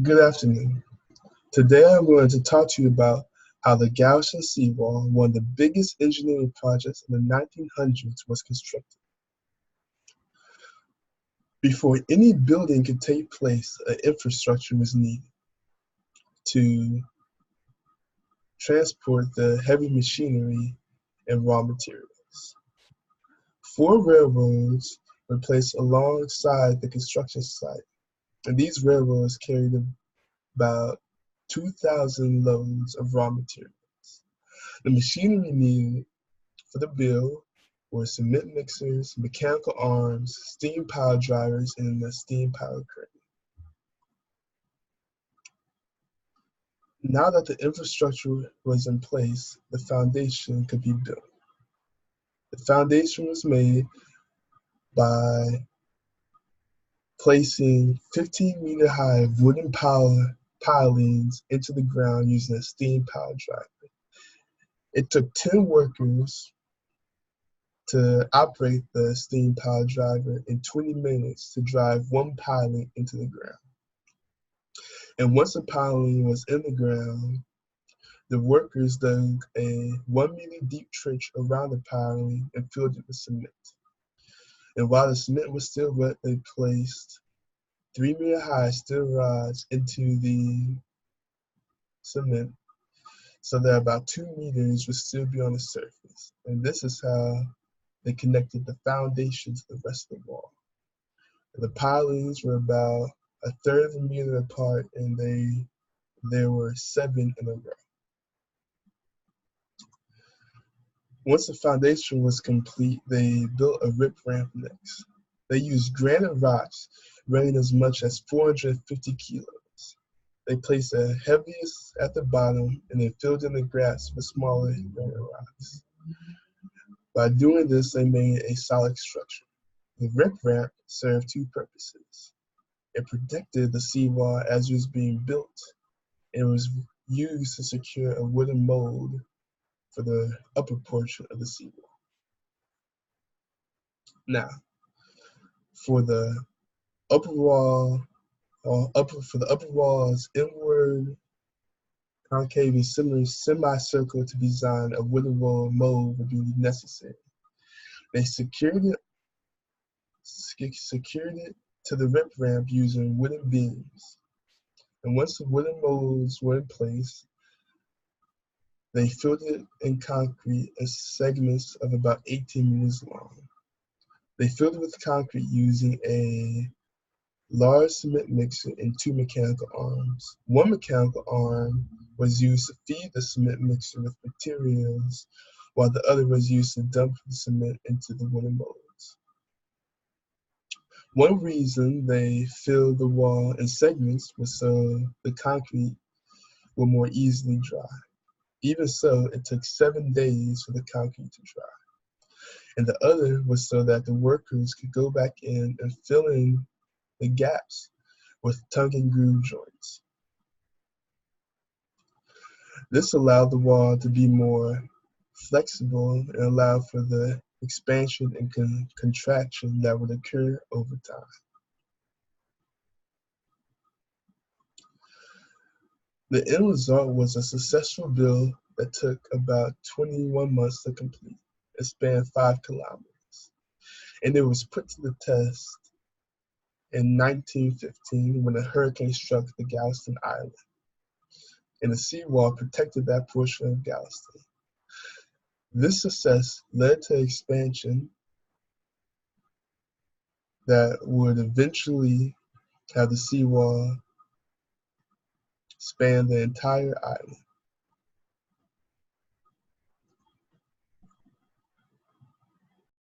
Good afternoon. Today I'm going to talk to you about how the Galveston Seawall, one of the biggest engineering projects in the 1900s, was constructed. Before any building could take place, an infrastructure was needed to transport the heavy machinery and raw materials. Four railroads were placed alongside the construction site, and these railroads carried about 2,000 loads of raw materials. The machinery needed for the build were cement mixers, mechanical arms, steam pile drivers, and a steam powered crane. Now that the infrastructure was in place, the foundation could be built. The foundation was made by placing 15-meter high wooden pilings into the ground using a steam pile driver. It took 10 workers to operate the steam pile driver in 20 minutes to drive one piling into the ground. And once the piling was in the ground, the workers dug a 1 meter deep trench around the piling and filled it with cement. And while the cement was still wet, they placed 3-meter high steel rods into the cement so that about 2 meters would still be on the surface. And this is how they connected the foundation to the rest of the wall. The pilings were about a third of a meter apart, and there were 7 in a row. Once the foundation was complete, they built a rip ramp next. They used granite rocks weighing as much as 450 kilos. They placed the heaviest at the bottom, and they filled in the gaps with smaller granite rocks. By doing this, they made a solid structure. The rip ramp served two purposes. It protected the seawall as it was being built, and was used to secure a wooden mold for the upper portion of the seawall. Now, for the upper wall, for the upper wall's inward concave and semicircle to design a wooden wall mold would be necessary. They secured it to the rip ramp using wooden beams. And once the wooden molds were in place, they filled it in concrete in segments of about 18 meters long. They filled it with concrete using a large cement mixer and 2 mechanical arms. One mechanical arm was used to feed the cement mixer with materials, while the other was used to dump the cement into the wooden molds. One reason they filled the wall in segments was so the concrete would more easily dry. Even so, it took 7 days for the concrete to dry. And the other was so that the workers could go back in and fill in the gaps with tongue and groove joints. This allowed the wall to be more flexible and allowed for the expansion and contraction that would occur over time. The end result was a successful build that took about 21 months to complete. It spanned 5 kilometers, and it was put to the test in 1915 when a hurricane struck the Galveston Island, and the seawall protected that portion of Galveston. This success led to expansion that would eventually have the seawall span the entire island.